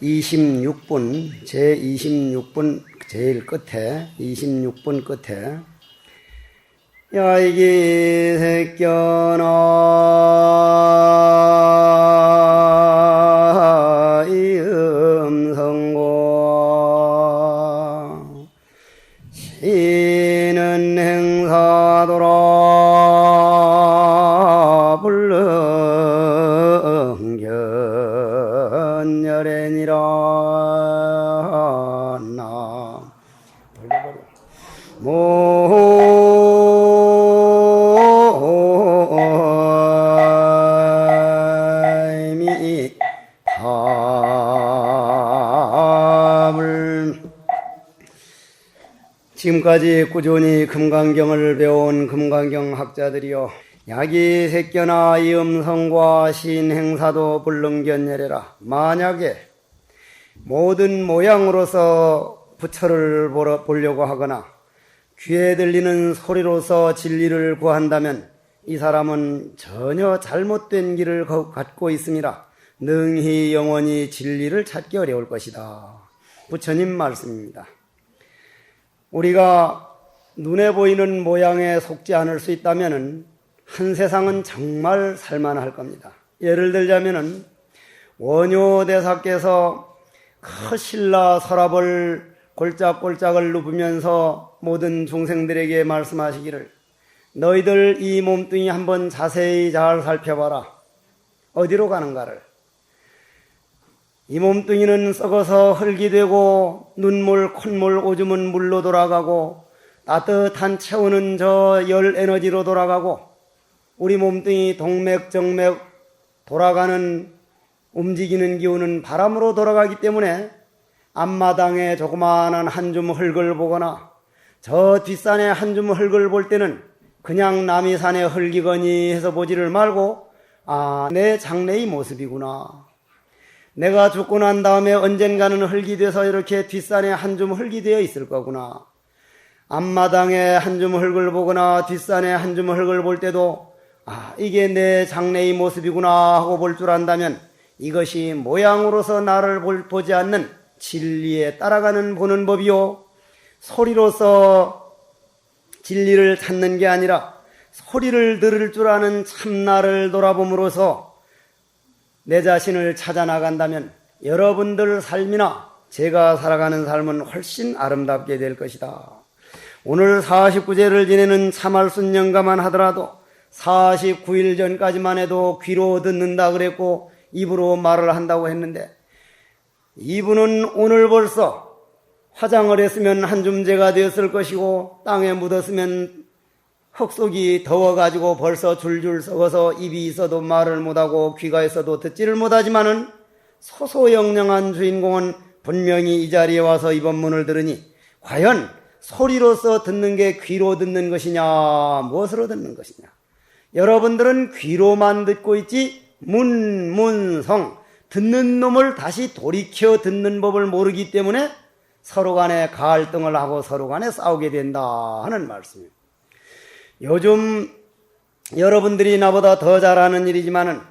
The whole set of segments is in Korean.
26분, 제26분 제일 끝에, 26분 끝에, 야, 이기 새껴나, 이 음성과, 시는 행사도라, 불능견열애니라, 나. 모임이 답을 지금까지 꾸준히 금강경을 배운 금강경 학자들이여, 약이 새껴나 이 음성과 신행사도 불능견열애라. 만약에 모든 모양으로서 부처를 보려고 하거나 귀에 들리는 소리로서 진리를 구한다면 이 사람은 전혀 잘못된 길을 갖고 있음이라 능히 영원히 진리를 찾기 어려울 것이다. 부처님 말씀입니다. 우리가 눈에 보이는 모양에 속지 않을 수 있다면 한 세상은 정말 살만할 겁니다. 예를 들자면 원효대사께서 그 신라 서랍을 골짝골짝을 누비면서 모든 중생들에게 말씀하시기를, 너희들 이 몸뚱이 한번 자세히 잘 살펴봐라. 어디로 가는가를. 이 몸뚱이는 썩어서 흙이 되고 눈물, 콧물, 오줌은 물로 돌아가고 따뜻한 채우는 저 열 에너지로 돌아가고, 우리 몸뚱이 동맥, 정맥 돌아가는 움직이는 기운은 바람으로 돌아가기 때문에 앞마당에 조그마한 한 줌 흙을 보거나 저 뒷산에 한 줌 흙을 볼 때는 그냥 남이 산에 흙이거니 해서 보지를 말고, 아, 내 장래의 모습이구나. 내가 죽고 난 다음에 언젠가는 흙이 돼서 이렇게 뒷산에 한 줌 흙이 되어 있을 거구나. 앞마당에 한 줌 흙을 보거나 뒷산에 한 줌 흙을 볼 때도, 아, 이게 내 장래의 모습이구나 하고 볼 줄 안다면 이것이 모양으로서 나를 보지 않는 진리에 따라가는 보는 법이요, 소리로서 진리를 찾는 게 아니라 소리를 들을 줄 아는 참나를 돌아봄으로써 내 자신을 찾아 나간다면 여러분들 삶이나 제가 살아가는 삶은 훨씬 아름답게 될 것이다. 오늘 49제를 지내는 참말순 영가만 하더라도 49일 전까지만 해도 귀로 듣는다 그랬고 입으로 말을 한다고 했는데, 이분은 오늘 벌써 화장을 했으면 한 줌재가 되었을 것이고 땅에 묻었으면 흙속이 더워가지고 벌써 줄줄 썩어서 입이 있어도 말을 못하고 귀가 있어도 듣지를 못하지만은 소소영령한 주인공은 분명히 이 자리에 와서 이 법문을 들으니 과연 소리로서 듣는 게 귀로 듣는 것이냐, 무엇으로 듣는 것이냐. 여러분들은 귀로만 듣고 있지 문성 듣는 놈을 다시 돌이켜 듣는 법을 모르기 때문에 서로 간에 갈등을 하고 서로 간에 싸우게 된다 하는 말씀입니다. 요즘 여러분들이 나보다 더 잘하는 일이지만은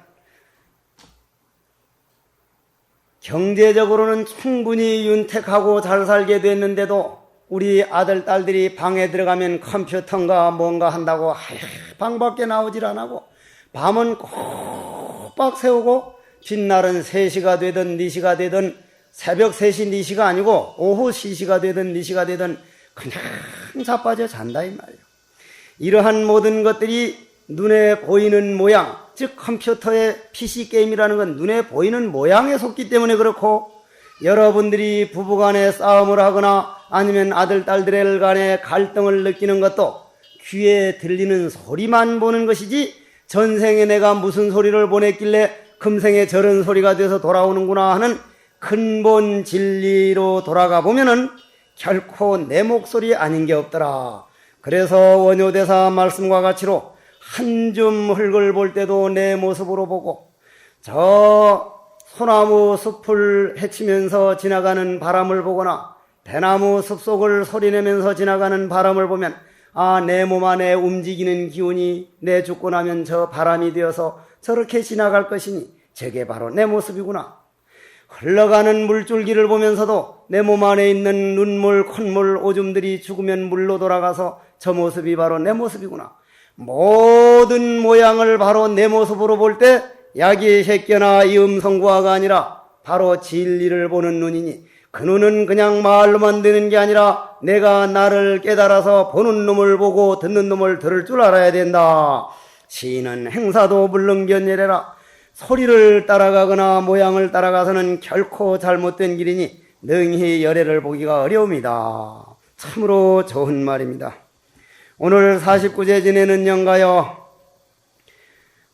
경제적으로는 충분히 윤택하고 잘 살게 됐는데도 우리 아들, 딸들이 방에 들어가면 컴퓨터인가 뭔가 한다고 방 밖에 나오질 안 하고 밤은 꼬박 세우고 뒷날은 3시가 되든 4시가 되든 새벽 3시 4시가 아니고 오후 3시가 되든 4시가 되든 그냥 자빠져 잔다 이 말이에요. 이러한 모든 것들이 눈에 보이는 모양, 즉 컴퓨터의 PC게임이라는 건 눈에 보이는 모양에 속기 때문에 그렇고, 여러분들이 부부간에 싸움을 하거나 아니면 아들, 딸들 간에 갈등을 느끼는 것도 귀에 들리는 소리만 보는 것이지, 전생에 내가 무슨 소리를 보냈길래 금생에 저런 소리가 돼서 돌아오는구나 하는 근본 진리로 돌아가 보면은 결코 내 목소리 아닌 게 없더라. 그래서 원효대사 말씀과 같이로 한 줌 흙을 볼 때도 내 모습으로 보고, 저 소나무 숲을 헤치면서 지나가는 바람을 보거나 대나무 숲속을 소리내면서 지나가는 바람을 보면, 아, 내 몸 안에 움직이는 기운이 내 죽고 나면 저 바람이 되어서 저렇게 지나갈 것이니 저게 바로 내 모습이구나. 흘러가는 물줄기를 보면서도 내 몸 안에 있는 눈물, 콧물, 오줌들이 죽으면 물로 돌아가서 저 모습이 바로 내 모습이구나. 모든 모양을 바로 내 모습으로 볼 때 약이 새끼나 이 음성구화가 아니라 바로 진리를 보는 눈이니 그 눈은 그냥 말로만 되는 게 아니라 내가 나를 깨달아서 보는 놈을 보고 듣는 놈을 들을 줄 알아야 된다. 시인은 행사도 물렁견예래라. 소리를 따라가거나 모양을 따라가서는 결코 잘못된 길이니 능히 열애를 보기가 어려웁니다. 참으로 좋은 말입니다. 오늘 49제 지내는 영가여,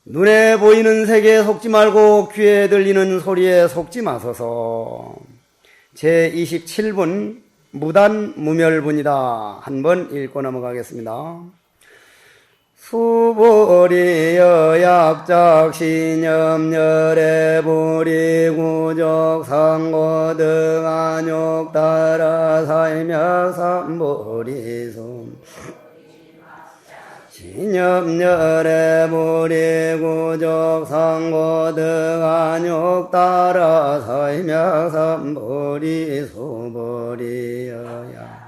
눈에 보이는 세계에 속지 말고 귀에 들리는 소리에 속지 마소서. 제27분 무단 무멸분이다. 한번 읽고 넘어가겠습니다. 수보리여 약작신염 열애보리 구적 상고등 안욕 따라 살며 삼보리솜 신염 열애보리 구적 상고등 안욕 따라 살며 삼보리소보리여야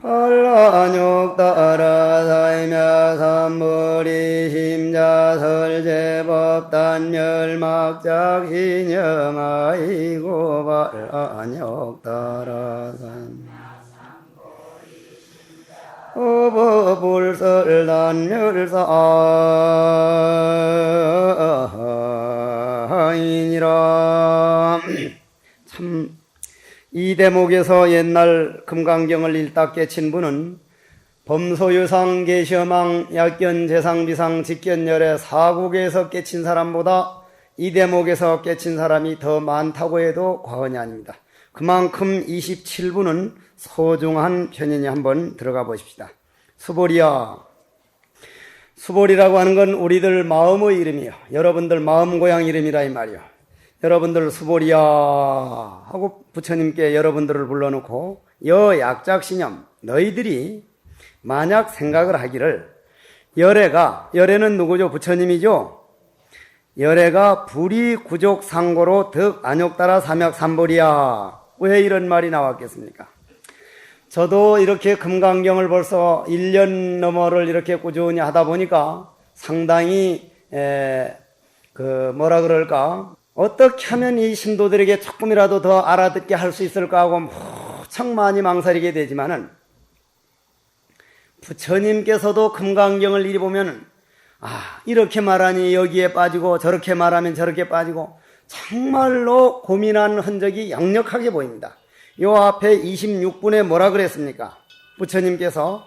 팔란욕 따라 살며 삼보리 심자설 제법 단멸 막작 신념 아이고 팔란욕 따라 어버불설 단멸사이니라. 참 이 대목에서 옛날 금강경을 읽다 깨친 분은 범소유상 계시어망 약견 재상비상 직견열의 사국에서 깨친 사람보다 이 대목에서 깨친 사람이 더 많다고 해도 과언이 아닙니다. 그만큼 27분은 소중한 편이니 한번 들어가 보십시다. 수보리야. 수보리라고 하는 건 우리들 마음의 이름이요. 여러분들 마음 고향 이름이라 이 말이요. 여러분들 수보리야 하고 부처님께 여러분들을 불러놓고 여약작신념 너희들이 만약 생각을 하기를 열애는 누구죠? 부처님이죠. 열애가 불이 구족 상고로 득 안욕따라 삼약 삼보리야. 왜 이런 말이 나왔겠습니까? 저도 이렇게 금강경을 벌써 1년 넘어를 이렇게 꾸준히 하다 보니까 상당히 뭐라 그럴까, 어떻게 하면 이 신도들에게 조금이라도 더 알아듣게 할 수 있을까 하고 무척 많이 망설이게 되지만은 부처님께서도 금강경을 이리 보면은 이렇게 말하니 여기에 빠지고 저렇게 말하면 저렇게 빠지고 정말로 고민한 흔적이 역력하게 보입니다. 요 앞에 26분에 뭐라 그랬습니까? 부처님께서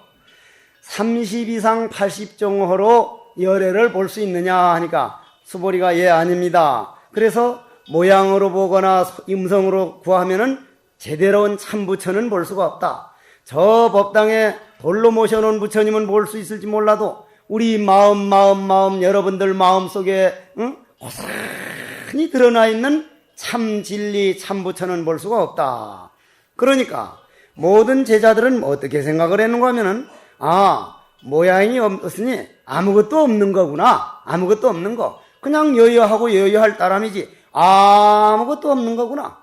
30 이상 80종호로 열애를 볼 수 있느냐 하니까 수보리가 예 아닙니다. 그래서 모양으로 보거나 음성으로 구하면은 제대로 온 참부처는 볼 수가 없다. 저 법당에 돌로 모셔놓은 부처님은 볼 수 있을지 몰라도 우리 마음 여러분들 마음속에 고스란히 드러나 있는 참 진리 참 부처는 볼 수가 없다. 그러니까 모든 제자들은 어떻게 생각을 했는가 하면은 모양이 없으니 아무것도 없는 거구나. 아무것도 없는 거. 그냥 여여하고 여여할 따람이지 아무것도 없는 거구나.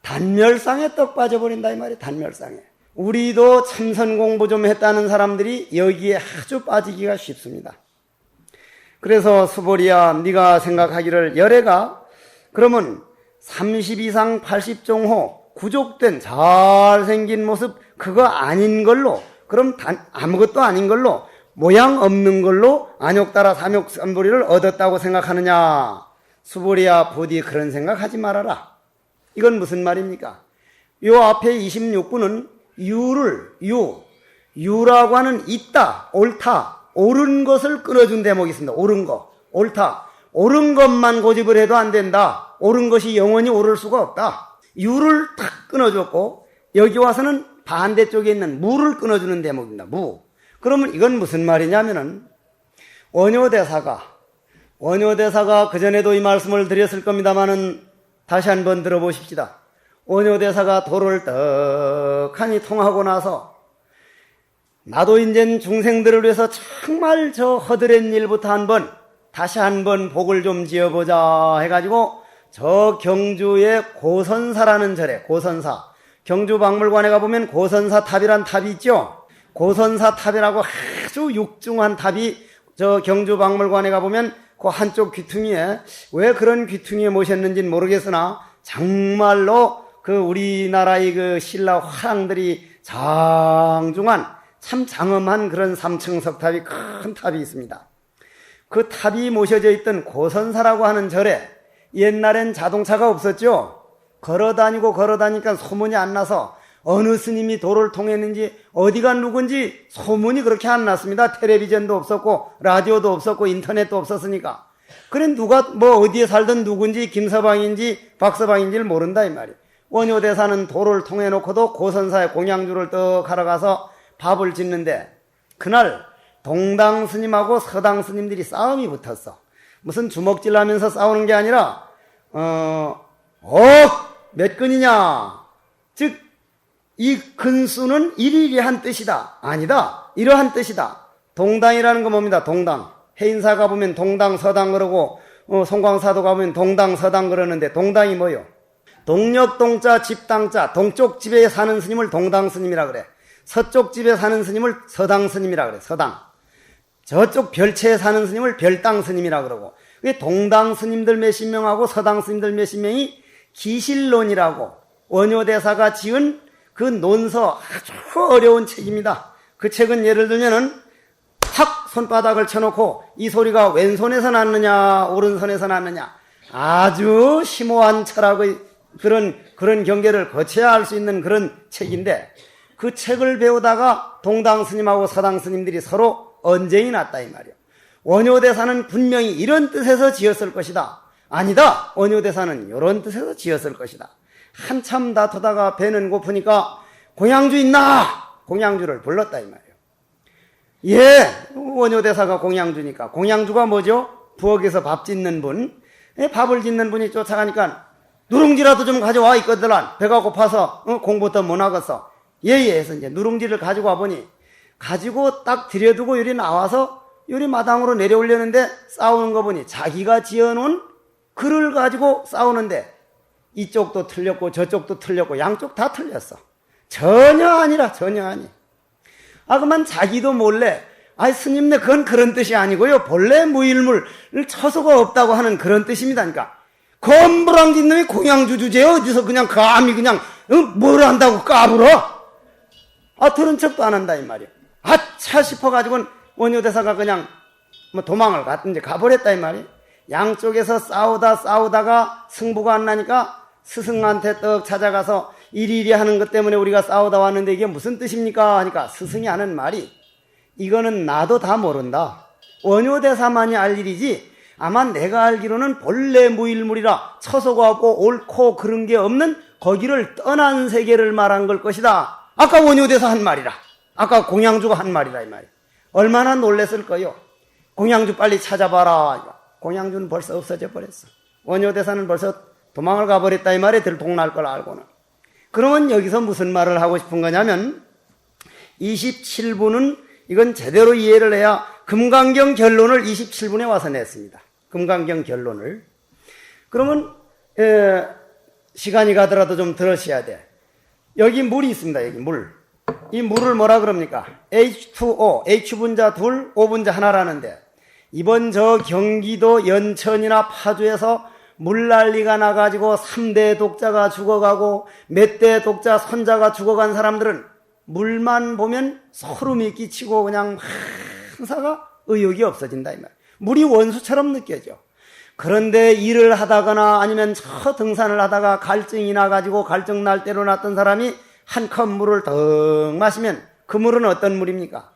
단멸상에 떡 빠져버린다 이 말이야. 단멸상에. 우리도 참선 공부 좀 했다는 사람들이 여기에 아주 빠지기가 쉽습니다. 그래서 수보리야 네가 생각하기를 열애가 그러면 30 이상 80종호 구족된 잘생긴 모습 그거 아닌 걸로, 그럼 아무것도 아닌 걸로, 모양 없는 걸로 안욕따라 삼욕 삼보리를 얻었다고 생각하느냐? 수보리야 부디 그런 생각하지 말아라. 이건 무슨 말입니까? 요 앞에 26분은 유라고 하는 있다, 옳다, 옳은 것을 끊어준 대목이 있습니다. 옳은 거, 옳다. 옳은 것만 고집을 해도 안 된다. 옳은 것이 영원히 옳을 수가 없다. 유를 탁 끊어줬고 여기 와서는 반대쪽에 있는 무를 끊어주는 대목입니다. 무. 그러면 이건 무슨 말이냐면은 원효대사가 그전에도 이 말씀을 드렸을 겁니다만은 다시 한번 들어보십시다. 원효대사가 도를 떡하니 통하고 나서 나도 인젠 중생들을 위해서 정말 저 허드렛 일부터 다시 한번 복을 좀 지어보자 해가지고 저 경주의 고선사라는 절에, 고선사, 경주박물관에 가보면 고선사 탑이란 탑이 있죠. 고선사 탑이라고 아주 육중한 탑이 저 경주박물관에 가보면 그 한쪽 귀퉁이에, 왜 그런 귀퉁이에 모셨는지는 모르겠으나 정말로 그 우리나라의 그 신라 화랑들이 장중한 참 장엄한 그런 3층 석탑이, 큰 탑이 있습니다. 그 탑이 모셔져 있던 고선사라고 하는 절에 옛날엔 자동차가 없었죠. 걸어다니니까 소문이 안 나서 어느 스님이 도를 통했는지 어디가 누군지 소문이 그렇게 안 났습니다. 텔레비전도 없었고 라디오도 없었고 인터넷도 없었으니까. 그래 누가 뭐 어디에 살던 누군지 김서방인지 박서방인지를 모른다 이 말이에요. 원효대사는 도를 통해 놓고도 고선사에 공양주를 떡 하러 가서 밥을 짓는데 그날 동당 스님하고 서당 스님들이 싸움이 붙었어. 무슨 주먹질 하면서 싸우는 게 아니라 몇 근이냐, 즉 이 근수는 일일이한 뜻이다. 아니다, 이러한 뜻이다. 동당이라는 건 뭡니다. 동당. 해인사 가보면 동당 서당 그러고 송광사도 가보면 동당 서당 그러는데 동당이 뭐요? 동력동자 집당자, 동쪽 집에 사는 스님을 동당 스님이라 그래. 서쪽 집에 사는 스님을 서당 스님이라 그래. 서당. 저쪽 별채에 사는 스님을 별당 스님이라 그러고, 동당 스님들 몇십 명하고 서당 스님들 몇십 명이 기실론이라고 원효대사가 지은 그 논서, 아주 어려운 책입니다. 그 책은 예를 들면은 탁 손바닥을 쳐놓고 이 소리가 왼손에서 났느냐 오른손에서 났느냐 아주 심오한 철학의 그런 경계를 거쳐야 할 수 있는 그런 책인데, 그 책을 배우다가 동당 스님하고 서당 스님들이 서로 언쟁이 났다 이 말이에요. 원효대사는 분명히 이런 뜻에서 지었을 것이다. 아니다, 원효대사는 이런 뜻에서 지었을 것이다. 한참 다투다가 배는 고프니까 공양주 있나? 공양주를 불렀다 이 말이에요. 예, 원효대사가 공양주니까. 공양주가 뭐죠? 부엌에서 밥 짓는 분, 밥을 짓는 분이 쫓아가니까 누룽지라도 좀 가져와 있거들란. 배가 고파서 공부도 못 하겠어. 예예 해서 이제 누룽지를 가지고 와보니, 가지고 딱 들여두고 요리 나와서 요리 마당으로 내려오려는데 싸우는 거 보니 자기가 지어놓은 글을 가지고 싸우는데 이쪽도 틀렸고 저쪽도 틀렸고 양쪽 다 틀렸어. 전혀 아니라 전혀 아니. 그만 자기도 몰래 스님네 그건 그런 뜻이 아니고요, 본래 무일물을 처소가 없다고 하는 그런 뜻입니다니까. 건부랑진 놈이 공양주 주제에 어디서 그냥 감히 그냥 뭘 한다고 까불어? 들은 척도 안 한다 이 말이야. 아차 싶어가지고는 원효대사가 그냥 도망을 갔든지 가버렸다 이 말이야. 양쪽에서 싸우다가 승부가 안 나니까 스승한테 떡 찾아가서 이리이리 하는 것 때문에 우리가 싸우다 왔는데 이게 무슨 뜻입니까? 하니까 스승이 하는 말이, 이거는 나도 다 모른다. 원효대사만이 알 일이지 아마 내가 알기로는 본래 무일물이라 처소가 없고 옳고 그런 게 없는 거기를 떠난 세계를 말한 걸 것이다. 아까 원효대사 한 말이라, 아까 공양주가 한 말이라 이 말이야. 얼마나 놀랬을 거요. 공양주 빨리 찾아봐라. 공양주는 벌써 없어져 버렸어. 원효대사는 벌써 도망을 가버렸다 이 말에 들통날 걸 알고는. 그러면 여기서 무슨 말을 하고 싶은 거냐면, 27부는 이건 제대로 이해를 해야, 금강경 결론을 27분에 와서 냈습니다. 금강경 결론을. 그러면 시간이 가더라도 좀 들으셔야 돼. 여기 물이 있습니다. 여기 물. 이 물을 뭐라 그럽니까? H2O, H분자 둘, O분자 하나라는데, 이번 저 경기도 연천이나 파주에서 물난리가 나가지고 3대 독자가 죽어가고 몇 대 독자 손자가 죽어간 사람들은 물만 보면 소름이 끼치고 그냥 항사가 의욕이 없어진다 이 말. 물이 원수처럼 느껴져. 그런데 일을 하다거나 아니면 저 등산을 하다가 갈증이 나가지고 갈증 날 대로 났던 사람이 한 컵 물을 더 마시면 그 물은 어떤 물입니까?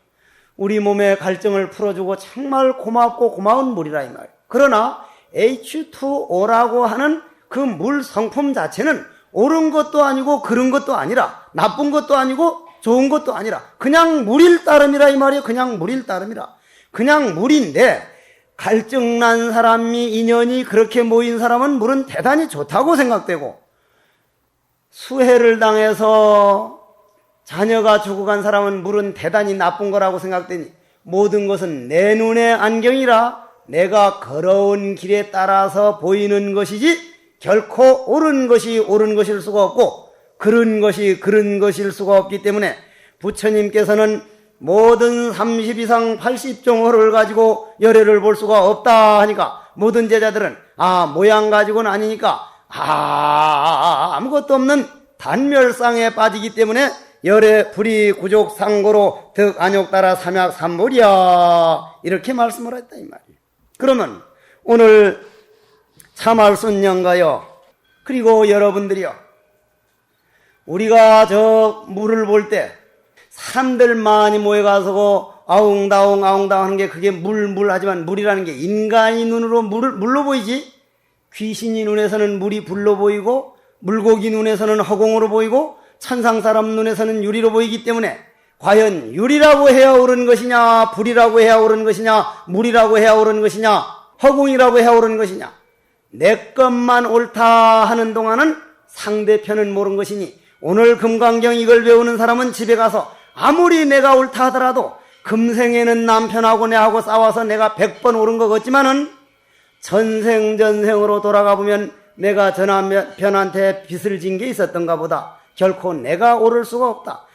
우리 몸의 갈증을 풀어주고 정말 고맙고 고마운 물이라 이 말. 그러나 H2O라고 하는 그 물 성품 자체는 옳은 것도 아니고 그런 것도 아니라 나쁜 것도 아니고 좋은 것도 아니라 그냥 물일 따름이라 이 말이에요. 그냥 물일 따름이라. 그냥 물인데, 갈증난 사람이 인연이 그렇게 모인 사람은 물은 대단히 좋다고 생각되고, 수해를 당해서 자녀가 죽어간 사람은 물은 대단히 나쁜 거라고 생각되니, 모든 것은 내 눈의 안경이라 내가 걸어온 길에 따라서 보이는 것이지 결코 옳은 것이 옳은 것일 수가 없고 그른 것이 그른 것일 수가 없기 때문에 부처님께서는 모든 30 이상 80종호를 가지고 열애를 볼 수가 없다 하니까 모든 제자들은 모양 가지고는 아니니까 아무것도 없는 단멸상에 빠지기 때문에 열애 불이 구족 상고로 득 안욕 따라 삼약 삼불이야 이렇게 말씀을 했다 이 말이에요. 그러면 오늘 참말순영가요 그리고 여러분들이요 우리가 저 물을 볼 때 사람들 많이 모여가서 아웅다웅 하는 게 그게 물 하지만 물이라는 게 인간이 눈으로 물로 보이지 귀신이 눈에서는 물이 불로 보이고 물고기 눈에서는 허공으로 보이고 천상 사람 눈에서는 유리로 보이기 때문에 과연 유리라고 해야 옳은 것이냐 불이라고 해야 옳은 것이냐 물이라고 해야 옳은 것이냐 허공이라고 해야 옳은 것이냐 내 것만 옳다 하는 동안은 상대편은 모르는 것이니 오늘 금강경 이걸 배우는 사람은 집에 가서 아무리 내가 옳다 하더라도 금생에는 남편하고 내하고 싸워서 내가 100번 옳은 것 같지만은 전생으로 돌아가 보면 내가 저 남편한테 빚을 진 게 있었던가 보다. 결코 내가 옳을 수가 없다.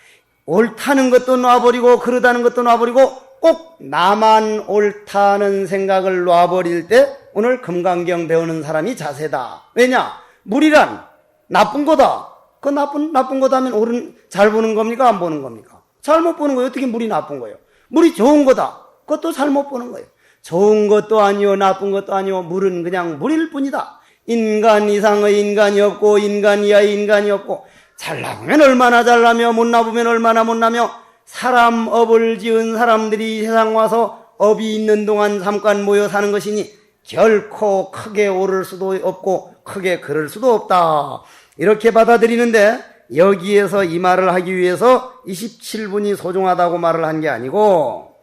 옳다는 것도 놔버리고 그러다는 것도 놔버리고 꼭 나만 옳다는 생각을 놔버릴 때 오늘 금강경 배우는 사람이 자세다. 왜냐? 물이란 나쁜 거다. 그 나쁜 거다 하면 잘 보는 겁니까? 안 보는 겁니까? 잘못 보는 거예요. 어떻게 물이 나쁜 거예요? 물이 좋은 거다. 그것도 잘못 보는 거예요. 좋은 것도 아니요 나쁜 것도 아니요 물은 그냥 물일 뿐이다. 인간 이상의 인간이 없고 인간 이하의 인간이 없고 잘나보면 얼마나 잘나며 못나보면 얼마나 못나며 사람 업을 지은 사람들이 세상 와서 업이 있는 동안 잠깐 모여 사는 것이니 결코 크게 오를 수도 없고 크게 그럴 수도 없다. 이렇게 받아들이는데 여기에서 이 말을 하기 위해서 27분이 소중하다고 말을 한 게 아니고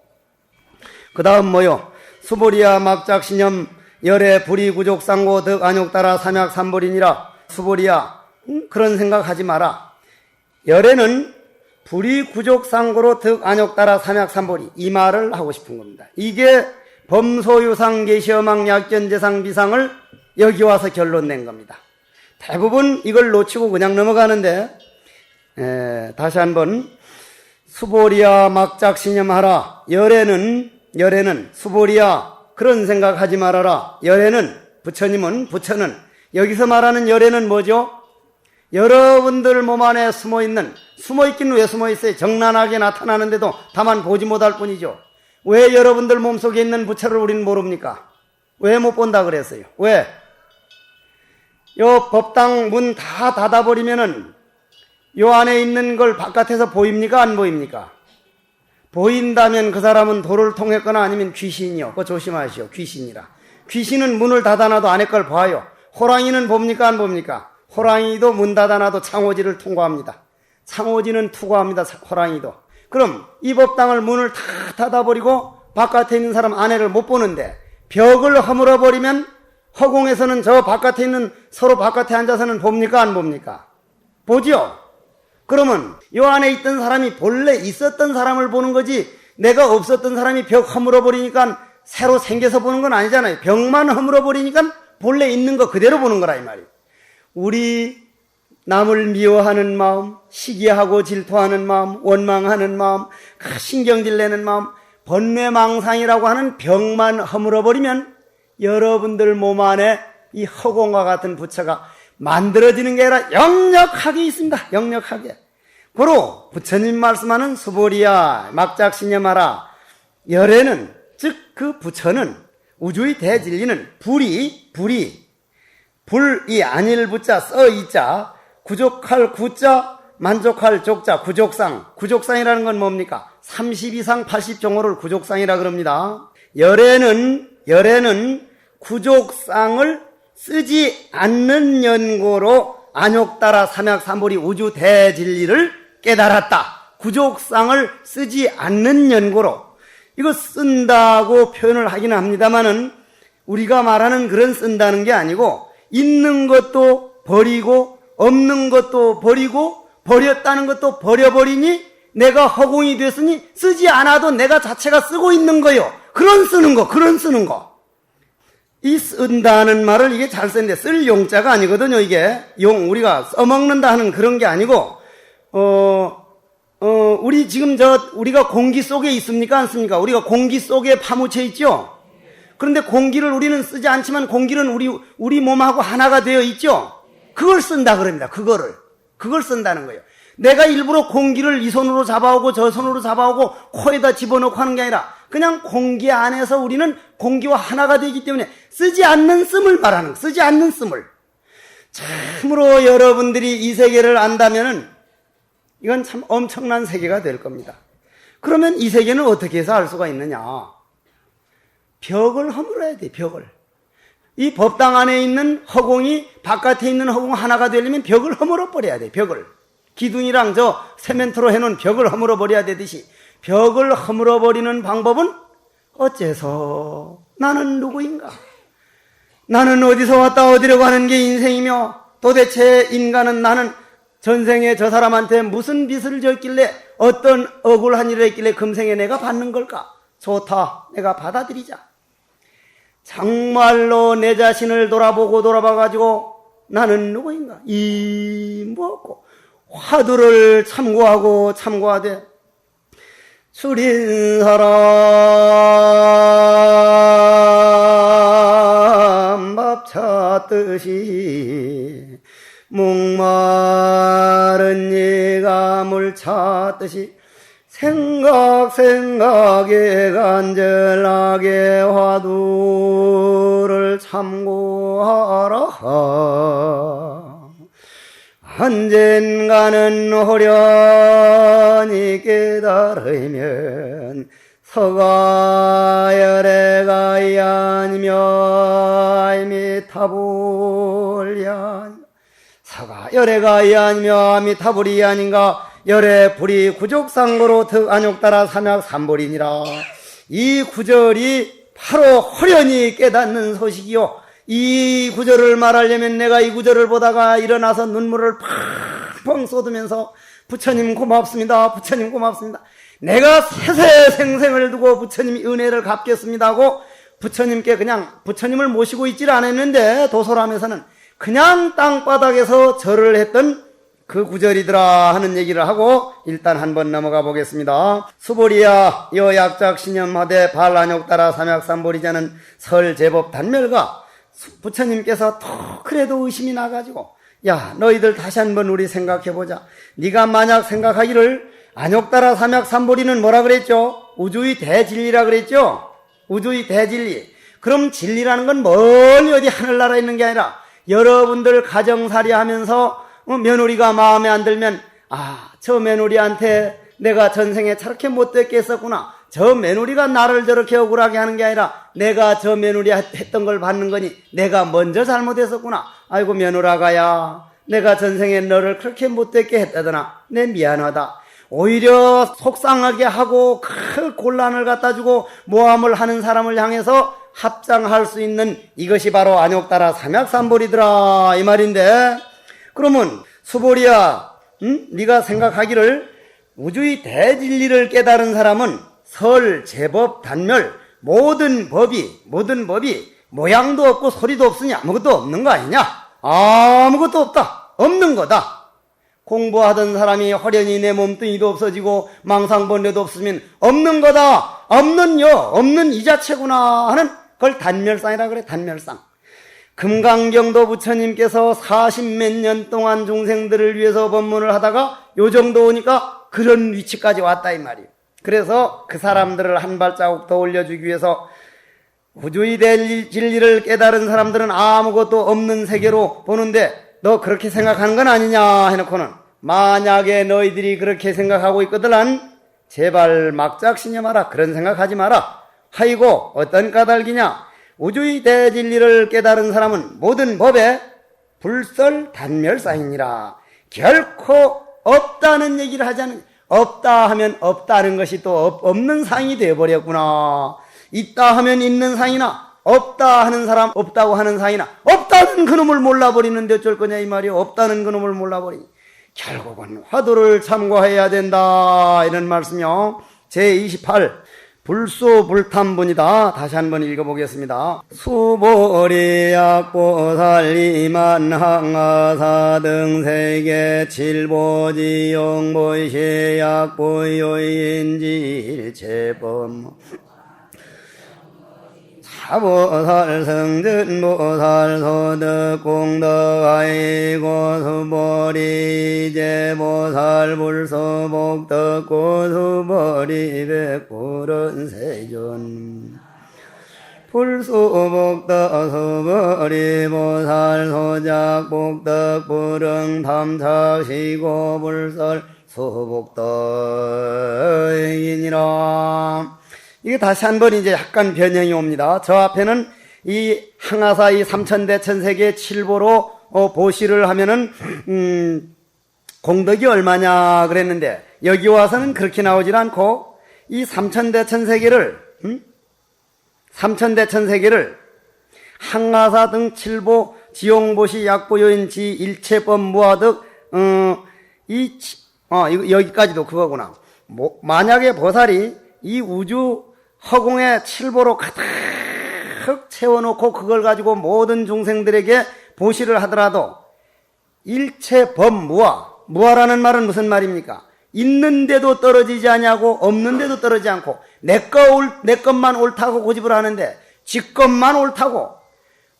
그 다음 뭐요? 수보리야 막작신염 열애 불이 구족상고 득 안욕 따라 삼약 삼불이니라. 수보리야 그런 생각하지 마라. 열애는 불이 구족상고로 득 안욕 따라 삼약 삼불이 이 말을 하고 싶은 겁니다. 이게 범소유상 계시어망 약견재상 비상을 여기 와서 결론 낸 겁니다. 대부분 이걸 놓치고 그냥 넘어가는데 다시 한번 수보리야 막작신염하라. 열애는 수보리야 그런 생각하지 말아라. 열애는 부처는 여기서 말하는 열애는 뭐죠? 여러분들 몸 안에 숨어있긴 왜 숨어있어요? 정난하게 나타나는데도 다만 보지 못할 뿐이죠. 왜 여러분들 몸속에 있는 부처를 우리는 모릅니까? 왜 못 본다 그랬어요? 왜? 요 법당 문 다 닫아버리면은 요 안에 있는 걸 바깥에서 보입니까? 안 보입니까? 보인다면 그 사람은 도를 통했거나 아니면 귀신이요. 그거 조심하시오. 귀신이라. 귀신은 문을 닫아놔도 안에 걸 봐요. 호랑이는 봅니까? 안 봅니까? 호랑이도 문 닫아놔도 창호지를 통과합니다. 창호지는 투과합니다. 호랑이도. 그럼 이 법당을 문을 다 닫아버리고 바깥에 있는 사람 안에를 못 보는데 벽을 허물어버리면 허공에서는 저 바깥에 있는 서로 바깥에 앉아서는 봅니까? 안 봅니까? 보죠? 그러면 이 안에 있던 사람이 본래 있었던 사람을 보는 거지 내가 없었던 사람이 벽 허물어버리니까 새로 생겨서 보는 건 아니잖아요. 벽만 허물어버리니까 본래 있는 거 그대로 보는 거라 이 말이에요. 우리 남을 미워하는 마음, 시기하고 질투하는 마음, 원망하는 마음, 신경질 내는 마음, 번뇌망상이라고 하는 벽만 허물어버리면 여러분들 몸 안에 이 허공과 같은 부처가 만들어지는 게 아니라 역력하게 있습니다. 역력하게. 고로 부처님 말씀하는 수보리야 막작신념하라. 열애는 즉 그 부처는 우주의 대진리는 불이 안일 부자 써이자 구족할 구자 만족할 족자 구족상이라는 건 뭡니까? 30 이상 80종호를 구족상이라 그럽니다. 열애는 구족상을 쓰지 않는 연고로 안욕 따라 삼약 삼불이 우주 대진리를 깨달았다. 구족상을 쓰지 않는 연고로 이거 쓴다고 표현을 하기는 합니다만은 우리가 말하는 그런 쓴다는 게 아니고 있는 것도 버리고 없는 것도 버리고 버렸다는 것도 버려버리니 내가 허공이 됐으니 쓰지 않아도 내가 자체가 쓰고 있는 거요. 그런 쓰는 거. 이 쓴다는 말을 이게 잘 썼는데 쓸 용자가 아니거든요. 이게 우리가 써먹는다 하는 그런 게 아니고 우리 지금 우리가 공기 속에 있습니까? 않습니까? 우리가 공기 속에 파묻혀 있죠? 그런데 공기를 우리는 쓰지 않지만 공기는 우리 몸하고 하나가 되어 있죠? 그걸 쓴다 그럽니다. 그걸 쓴다는 거예요. 내가 일부러 공기를 이 손으로 잡아오고 저 손으로 잡아오고 코에다 집어넣고 하는 게 아니라 그냥 공기 안에서 우리는 공기와 하나가 되기 때문에 쓰지 않는 씀을 말하는, 쓰지 않는 씀을. 참으로 여러분들이 이 세계를 안다면은 이건 참 엄청난 세계가 될 겁니다. 그러면 이 세계는 어떻게 해서 알 수가 있느냐? 벽을 허물어야 돼, 벽을. 이 법당 안에 있는 허공이 바깥에 있는 허공 하나가 되려면 벽을 허물어 버려야 돼, 벽을. 기둥이랑 저 세멘트로 해놓은 벽을 허물어 버려야 되듯이 벽을 허물어 버리는 방법은 어째서 나는 누구인가? 나는 어디서 왔다 어디로 가는 게 인생이며 도대체 인간은 나는 전생에 저 사람한테 무슨 빚을 졌길래 어떤 억울한 일을 했길래 금생에 내가 받는 걸까? 좋다, 내가 받아들이자. 정말로 내 자신을 돌아봐가지고 나는 누구인가? 뭐고 화두를 참고하되 줄인 사람 밥 찾듯이 목마른 이가 물 찾듯이 생각에 간절하게 화두를 참고하라. 언젠가는 호련히 깨달으면 서가열애가 아니며 아미타불이 아니며 서가열애가 아니며 아미타불이 아닌가. 열애 불이 구족상고로 득 안욕따라 삼약삼불이니라. 이 구절이 바로 호련히 깨닫는 소식이요. 이 구절을 말하려면 내가 이 구절을 보다가 일어나서 눈물을 펑펑 쏟으면서 부처님 고맙습니다. 부처님 고맙습니다. 내가 세세생생을 두고 부처님이 은혜를 갚겠습니다 하고 부처님께 그냥 부처님을 모시고 있질 않았는데 도솔함에서는 그냥 땅바닥에서 절을 했던 그 구절이더라 하는 얘기를 하고 일단 한번 넘어가 보겠습니다. 수보리야 여약작 신념하되 발안욕따라 삼약삼보리자는 설제법 단멸가. 부처님께서 더 그래도 의심이 나가지고 야 너희들 다시 한번 우리 생각해보자. 네가 만약 생각하기를 안욕따라 삼약삼보리는 뭐라 그랬죠? 우주의 대진리라 그랬죠? 우주의 대진리. 그럼 진리라는 건 멀리 어디 하늘나라에 있는 게 아니라 여러분들 가정살이 하면서 며느리가 마음에 안 들면 저 며느리한테 내가 전생에 저렇게 못되게 했었구나. 저 며느리가 나를 저렇게 억울하게 하는 게 아니라 내가 저 며느리 했던 걸 받는 거니 내가 먼저 잘못했었구나. 아이고 며느라가야 내가 전생에 너를 그렇게 못되게 했다더나 내 미안하다. 오히려 속상하게 하고 큰 곤란을 갖다 주고 모함을 하는 사람을 향해서 합장할 수 있는 이것이 바로 안욕따라 삼약삼보리더라 이 말인데, 그러면 수보리야 네가 생각하기를 우주의 대진리를 깨달은 사람은 설, 제법, 단멸 모든 법이 모양도 없고 소리도 없으니 아무것도 없는 거 아니냐? 아무것도 없다. 없는 거다. 공부하던 사람이 허련히 내 몸뚱이도 없어지고 망상번뇌도 없으면 없는 거다. 없는 이 자체구나 하는 그걸 단멸상이라 그래. 단멸상. 금강경도 부처님께서 40몇 년 동안 중생들을 위해서 법문을 하다가 요 정도 오니까 그런 위치까지 왔다 이 말이에요. 그래서 그 사람들을 한 발자국 더 올려주기 위해서 우주의 진리를 깨달은 사람들은 아무것도 없는 세계로 보는데 너 그렇게 생각하는 건 아니냐 해놓고는 만약에 너희들이 그렇게 생각하고 있거든 제발 막작신념하라. 그런 생각하지 마라. 하이고 어떤 까닭이냐. 우주의 대진리를 깨달은 사람은 모든 법에 불설단멸사이니라. 결코 없다는 얘기를 하지 않는, 없다 하면 없다는 것이 또 없는 상이 되어버렸구나. 있다 하면 있는 상이나 없다 하는 사람 없다고 하는 상이나 없다는 그놈을 몰라버리는데 어쩔 거냐 이 말이요. 없다는 그놈을 몰라버리니 결국은 화두를 참고해야 된다 이런 말씀이요. 제28 불수불탐분이다. 다시 한번 읽어보겠습니다. 수보리 약보살리만 항아사 등 세계 칠보지 용보시 약보요인지 일체법 사보살 성전보살 소득공덕 아이고 수보리 제보살 불소복덕 고수보리 백불은 세존 불소복덕 수보리 보살 소작복덕 불응 탐착시고 불설 소복덕이니라. 이게 다시 한번 이제 약간 변형이 옵니다. 저 앞에는 이 항아사 이 삼천대천세계 칠보로 보시를 하면은 공덕이 얼마냐 그랬는데 여기 와서는 그렇게 나오질 않고 이 삼천대천세계를 항아사 등 칠보 지용보시 약보요인지 일체법 무아득 여기까지도 그거구나. 만약에 보살이 이 우주 허공에 칠보로 가득 채워놓고 그걸 가지고 모든 중생들에게 보시를 하더라도 일체범무아, 무아라는 말은 무슨 말입니까? 있는데도 떨어지지 않냐고 없는데도 떨어지지 않고 내 것만 옳다고 고집을 하는데 지 것만 옳다고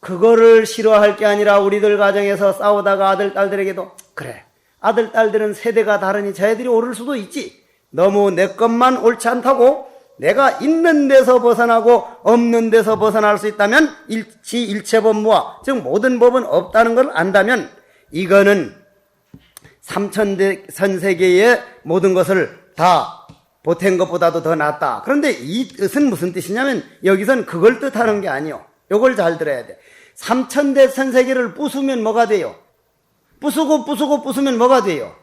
그거를 싫어할 게 아니라 우리들 가정에서 싸우다가 아들 딸들에게도 그래 아들 딸들은 세대가 다르니 저희들이 옳을 수도 있지 너무 내 것만 옳지 않다고 내가 있는 데서 벗어나고 없는 데서 벗어날 수 있다면 일체법무와 즉 모든 법은 없다는 걸 안다면 이거는 삼천대천세계의 모든 것을 다 보탠 것보다도 더 낫다. 그런데 이 뜻은 무슨 뜻이냐면 여기선 그걸 뜻하는 게 아니요. 요걸 잘 들어야 돼. 삼천대천세계를 부수면 뭐가 돼요? 부수면 뭐가 돼요?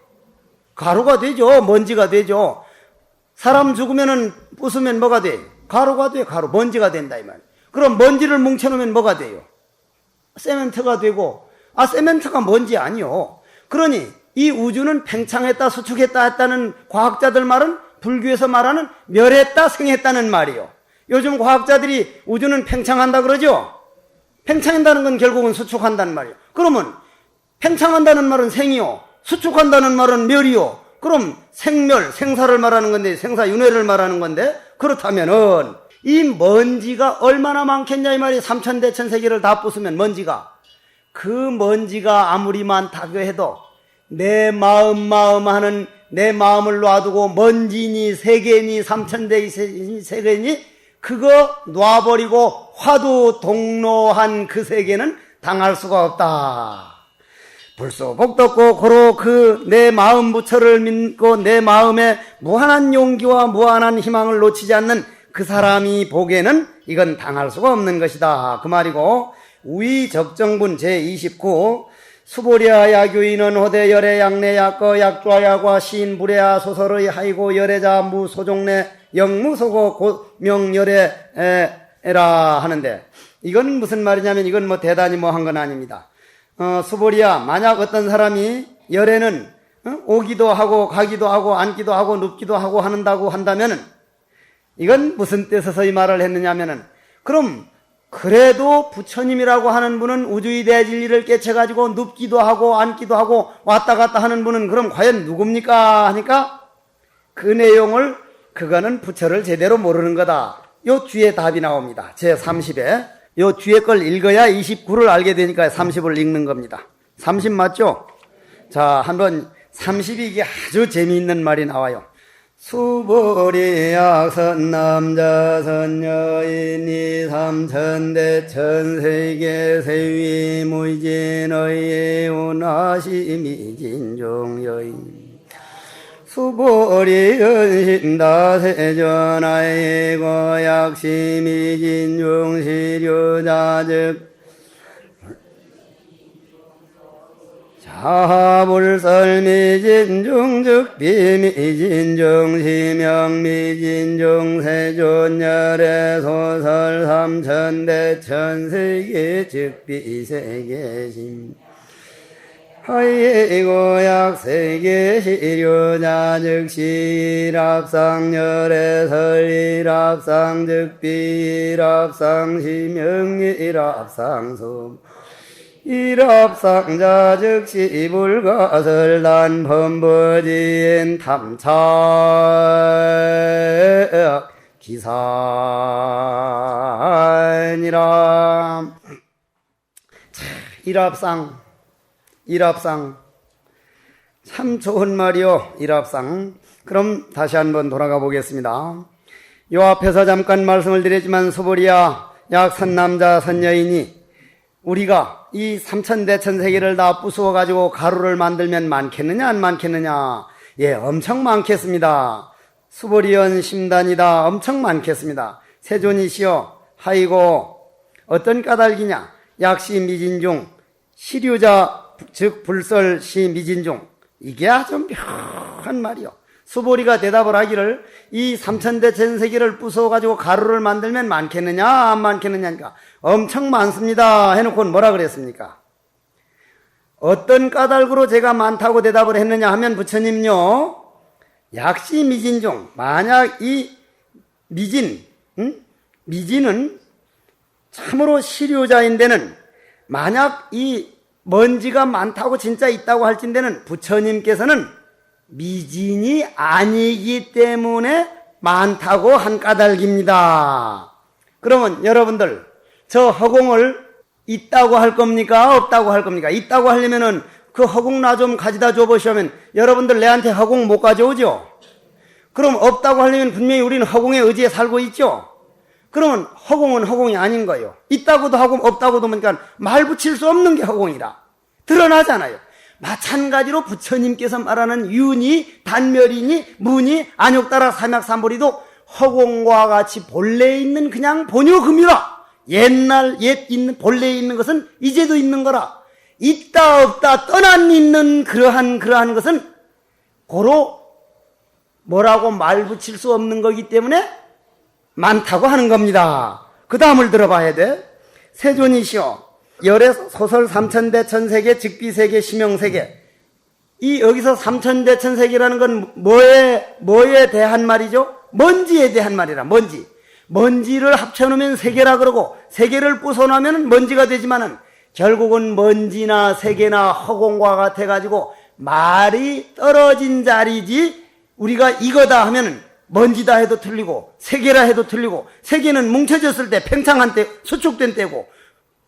가루가 되죠. 먼지가 되죠. 사람 죽으면은 부수면 뭐가 돼? 가루가 돼. 가루. 먼지가 된다 이 말. 그럼 먼지를 뭉쳐놓으면 뭐가 돼요? 세멘트가 되고 세멘트가 먼지 아니요. 그러니 이 우주는 팽창했다 수축했다 했다는 과학자들 말은 불교에서 말하는 멸했다 생했다는 말이요. 요즘 과학자들이 우주는 팽창한다 그러죠? 팽창한다는 건 결국은 수축한다는 말이요. 그러면 팽창한다는 말은 생이요. 수축한다는 말은 멸이요. 그럼 생멸, 생사를 말하는 건데 생사윤회를 말하는 건데 그렇다면은 이 먼지가 얼마나 많겠냐 이 말이 삼천대천세계를 다 부수면 먼지가 그 먼지가 아무리 많다고 해도 내 마음 하는 내 마음을 놔두고 먼지니 세계니 삼천대세계니 그거 놔버리고 화두 동로한 그 세계는 당할 수가 없다. 불소복덕고 고로 그 내 마음 부처를 믿고 내 마음에 무한한 용기와 무한한 희망을 놓치지 않는 그 사람이 보기에는 이건 당할 수가 없는 것이다. 그 말이고 우의적정분 제29 수보리아 야교인은 호대 열애 약내 약거 약좌 야과 시인 불애야 소설의 하이고 열애자 무소종내 영무소고 고명열애라 하는데 이건 무슨 말이냐면 이건 뭐 대단히 뭐 한 건 아닙니다. 수보리아 만약 어떤 사람이 열애는 오기도 하고 가기도 하고 앉기도 하고 눕기도 하고 한다고 한다면은 이건 무슨 뜻에서 이 말을 했느냐면은 그럼 그래도 부처님이라고 하는 분은 우주의 대진리를 깨쳐가지고 눕기도 하고 앉기도 하고 왔다 갔다 하는 분은 그럼 과연 누굽니까 하니까 그 내용을 그거는 부처를 제대로 모르는 거다. 요 뒤에 답이 나옵니다. 제30에 요 뒤에 걸 읽어야 29를 알게 되니까 30을 읽는 겁니다. 30 맞죠? 자, 한번 30이 이게 아주 재미있는 말이 나와요. 수보리 약선 남자 선여인이 삼천대천세계 세위 무진의 운하심이 진종여인 수보리 연신다세전하이고 약심이 진중시류자즉 자불설미진중즉 비미진중시명미진중세존열애 소설 삼천대천세계 즉비세계심 하이고 약세계 시료냐 즉시 일합상열의 설일합상 즉비 일합상 시명리 일합상수 일합상자 즉시 불가설단 범버지엔 탐착 기산이라. 일합상 참 좋은 말이요. 일합상. 그럼 다시 한번 돌아가 보겠습니다. 요 앞에서 잠깐 말씀을 드렸지만 소보리야 약선남자 선여인이 우리가 이 삼천대천세계를 다 부수어 가지고 가루를 만들면 많겠느냐 안 많겠느냐? 예, 엄청 많겠습니다. 수보리연 심단이다. 엄청 많겠습니다. 세존이시여 하이고 어떤 까닭이냐? 약시 미진중 시류자 즉 불설시 미진중. 이게 아주 묘한 말이요. 수보리가 대답을 하기를 이 삼천대천세계를 부숴가지고 가루를 만들면 많겠느냐 안 많겠느냐니까 엄청 많습니다 해놓고는 뭐라 그랬습니까? 어떤 까닭으로 제가 많다고 대답을 했느냐 하면 부처님요 약시 미진중 만약 이 미진은 참으로 시류자인데는 만약 이 먼지가 많다고 진짜 있다고 할진대는 부처님께서는 미진이 아니기 때문에 많다고 한 까닭입니다. 그러면 여러분들 저 허공을 있다고 할 겁니까? 없다고 할 겁니까? 있다고 하려면은 그 허공 나 좀 가져다 줘보시면 여러분들 내한테 허공 못 가져오죠? 그럼 없다고 하려면 분명히 우리는 허공의 의지에 살고 있죠? 그러면 허공은 허공이 아닌 거예요. 있다고도 하고 없다고도 하니까 말 붙일 수 없는 게 허공이라 드러나잖아요. 마찬가지로 부처님께서 말하는 윤이, 단멸이니, 무니, 안욕따라 삼약삼보리도 허공과 같이 본래에 있는 그냥 본효금이라. 옛날 옛 있는 본래에 있는 것은 이제도 있는 거라. 있다 없다 떠난 있는 그러한 것은 고로 뭐라고 말 붙일 수 없는 거기 때문에 많다고 하는 겁니다. 그 다음을 들어봐야 돼. 세존이시여 열의 소설 삼천대천세계 즉비세계 심형세계 이 여기서 삼천대천세계라는 건 뭐에 대한 말이죠? 먼지에 대한 말이라. 먼지를 합쳐놓으면 세계라 그러고 세계를 부숴놓으면 먼지가 되지만은 결국은 먼지나 세계나 허공과 같아가지고 말이 떨어진 자리지 우리가 이거다 하면은 먼지다 해도 틀리고 세계라 해도 틀리고 세계는 뭉쳐졌을 때 팽창한 때 수축된 때고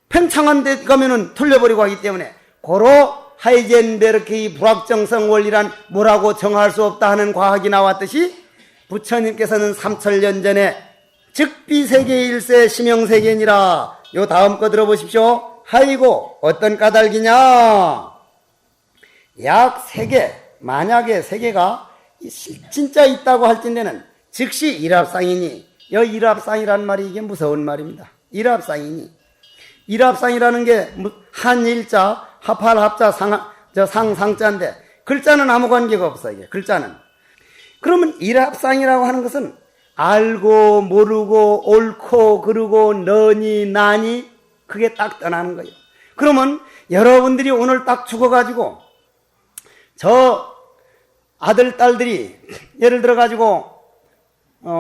팽창한 데 가면은 틀려버리고 하기 때문에 고로 하이젠베르크의 불확정성 원리란 뭐라고 정할 수 없다 하는 과학이 나왔듯이 부처님께서는 3000년 전에 즉비세계 일세 심형세계니라. 요 다음 거 들어보십시오. 하이고 어떤 까닭이냐? 약 세계 만약에 세계가 진짜 있다고 할진대는 즉시 일합상이니 여 일합상이란 말이 이게 무서운 말입니다. 일합상이라는 게 한일자, 합할합자, 상자인데 글자는 아무 관계가 없어. 이게 글자는. 그러면 일합상이라고 하는 것은 알고 모르고 옳고 그르고 너니 나니 그게 딱 떠나는 거예요. 그러면 여러분들이 오늘 딱 죽어가지고 저 아들 딸들이 예를 들어가지고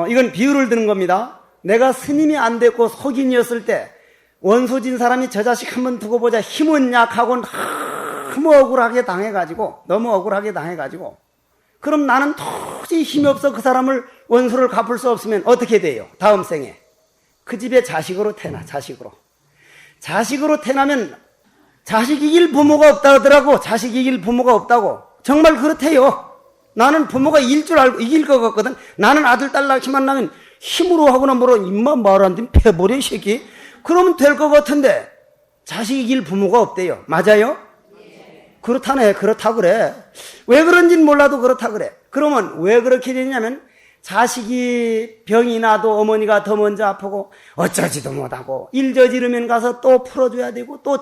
이건 비유를 드는 겁니다. 내가 스님이 안 됐고 속인이었을 때 원수진 사람이 저 자식 한번 두고 보자 힘은 약하고 너무 억울하게 당해가지고 그럼 나는 도저히 힘이 없어 그 사람을 원수를 갚을 수 없으면 어떻게 돼요? 다음 생에 그 집에 자식으로 태어나. 자식으로 태어나면 자식 이길 부모가 없다 하더라고. 자식 이길 부모가 없다고. 정말 그렇대요. 나는 부모가 이길 줄 알고 이길 것 같거든. 나는 아들 딸 낳기만 나면 힘으로 하거나 뭐라 입만 말 안 되면 패버려 이 새끼. 그러면 될 것 같은데 자식 이길 부모가 없대요. 맞아요? 그렇다네. 그렇다 그래. 왜 그런지는 몰라도 그렇다 그래. 그러면 왜 그렇게 되냐면 자식이 병이 나도 어머니가 더 먼저 아프고 어쩌지도 못하고 일 저지르면 가서 또 풀어줘야 되고 또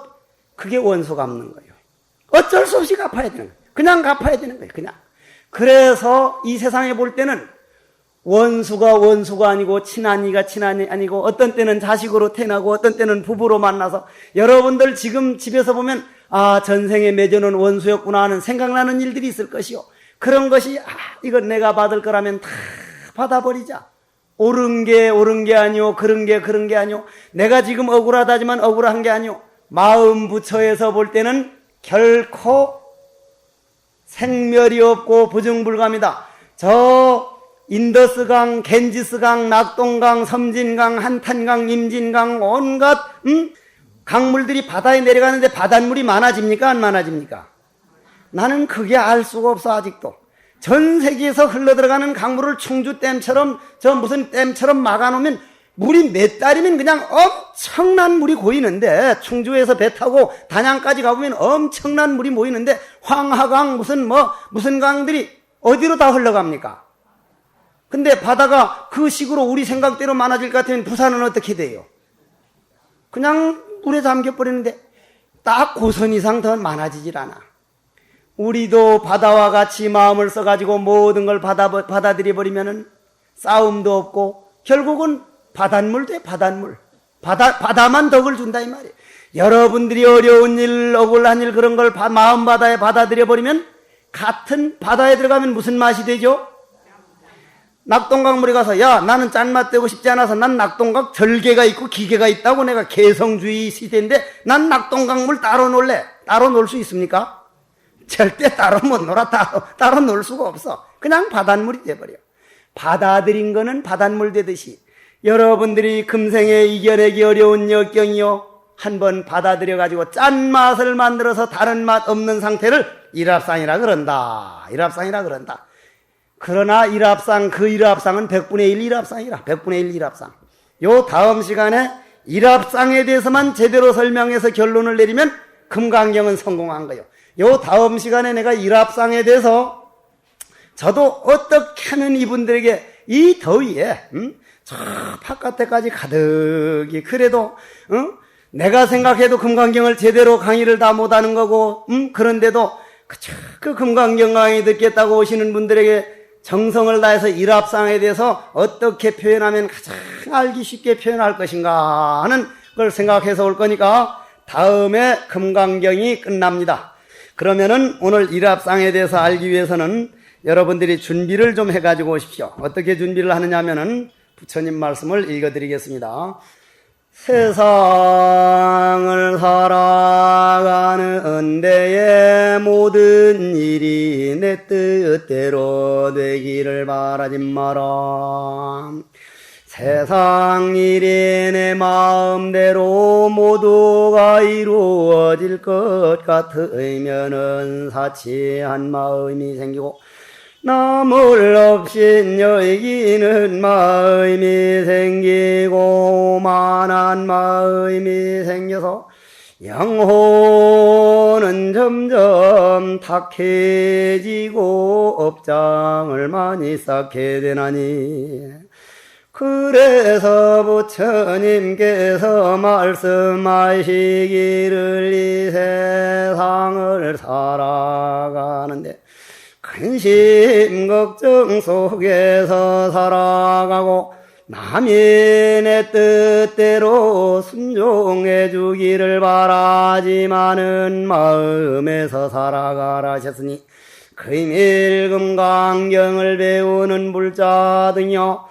그게 원수 갚는 거예요. 어쩔 수 없이 갚아야 되는 거예요. 그냥 갚아야 되는 거예요. 그냥. 그래서 이 세상에 볼 때는 원수가 아니고 친한이가 친한이 아니고 어떤 때는 자식으로 태어나고 어떤 때는 부부로 만나서 여러분들 지금 집에서 보면 아, 전생에 맺어놓은 원수였구나 하는 생각나는 일들이 있을 것이요. 그런 것이 이건 내가 받을 거라면 다 받아버리자. 옳은 게 아니오, 그런 게 아니오. 내가 지금 억울하다지만 억울한 게 아니오. 마음 부처에서 볼 때는 결코 생멸이 없고 부증불감이다. 저 인더스강, 겐지스강, 낙동강, 섬진강, 한탄강, 임진강 온갖 강물들이 바다에 내려가는데 바닷물이 많아집니까? 안 많아집니까? 나는 그게 알 수가 없어. 아직도 전 세계에서 흘러들어가는 강물을 충주댐처럼 저 무슨 댐처럼 막아놓으면 물이 몇 달이면 그냥 엄청난 물이 고이는데, 충주에서 배 타고 단양까지 가보면 엄청난 물이 모이는데 황하강 무슨 강들이 어디로 다 흘러갑니까? 근데 바다가 그 식으로 우리 생각대로 많아질 것 같으면 부산은 어떻게 돼요? 그냥 물에 잠겨버리는데 딱 고선 이상 더 많아지질 않아. 우리도 바다와 같이 마음을 써가지고 모든 걸 받아들여버리면은 싸움도 없고 결국은 바닷물 돼. 바닷물. 바다만 덕을 준다 이 말이에요. 여러분들이 어려운 일, 억울한 일 그런 걸 마음바다에 받아들여버리면 같은 바다에 들어가면 무슨 맛이 되죠? 낙동강물에 가서 야, 나는 짠맛 되고 싶지 않아서 난 낙동강 절개가 있고 기계가 있다고, 내가 개성주의 시대인데 난 낙동강물 따로 놀래. 따로 놀 수 있습니까? 절대 따로 못 놀아. 따로 놀 수가 없어. 그냥 바닷물이 돼버려. 받아들인 거는 바닷물 되듯이 여러분들이 금생에 이겨내기 어려운 역경이요, 한번 받아들여가지고 짠맛을 만들어서 다른 맛 없는 상태를 일합상이라 그런다. 일합상이라 그런다. 그러나 일합상, 그 일합상은 100분의 1 일합상이라. 100분의 1 일합상. 요 다음 시간에 일합상에 대해서만 제대로 설명해서 결론을 내리면 금강경은 성공한 거예요. 요 다음 시간에 내가 일합상에 대해서 저도 어떻게 하면 이분들에게 이 더위에 저 바깥에까지 가득히, 그래도 내가 생각해도 금강경을 제대로 강의를 다 못하는 거고, 그런데도 그 금강경 강의 듣겠다고 오시는 분들에게 정성을 다해서 일합상에 대해서 어떻게 표현하면 가장 알기 쉽게 표현할 것인가 하는 걸 생각해서 올 거니까 다음에 금강경이 끝납니다. 그러면은 오늘 일합상에 대해서 알기 위해서는 여러분들이 준비를 좀 해가지고 오십시오. 어떻게 준비를 하느냐 하면은 부처님 말씀을 읽어드리겠습니다. 세상을 살아가는 데에 모든 일이 내 뜻대로 되기를 바라지 마라. 세상 일이 내 마음대로 모두가 이루어질 것 같으면은 사치한 마음이 생기고 남을 없인 여기는 마음이 생기고 만한 마음이 생겨서 영혼은 점점 탁해지고 업장을 많이 쌓게 되나니, 그래서 부처님께서 말씀하시기를 이 세상을 살아가는데 근심 걱정 속에서 살아가고 남이 내 뜻대로 순종해 주기를 바라지만은 마음에서 살아가라 하셨으니, 금일금강경을 배우는 불자 등이여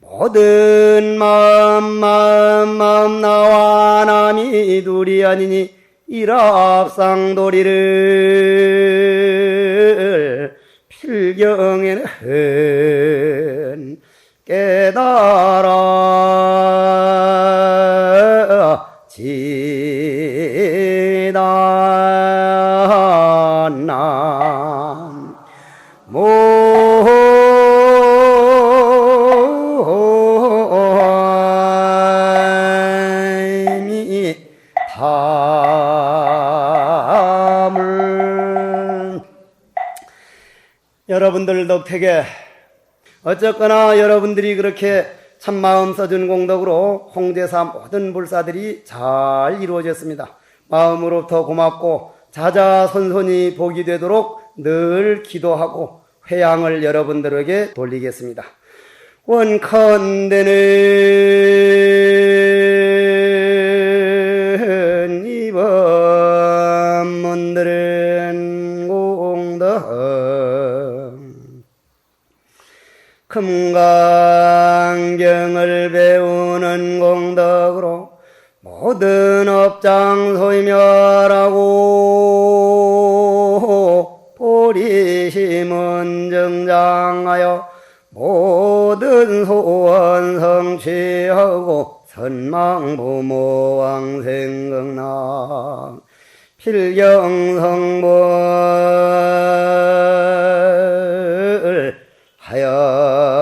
모든 마음 나와 남이 둘이 아니니 일합상도리를 필경에는 깨달아 지다남 여러분들 덕택에 어쨌거나 여러분들이 그렇게 참마음 써준 공덕으로 홍제사 모든 불사들이 잘 이루어졌습니다. 마음으로부터 고맙고 자자손손이 복이 되도록 늘 기도하고 회양을 여러분들에게 돌리겠습니다. 원컨대는 이번 금강경을 배우는 공덕으로 모든 업장 소멸하고 보리심은 정장하여 모든 소원 성취하고 선망부모 왕생극락 필경성불 하여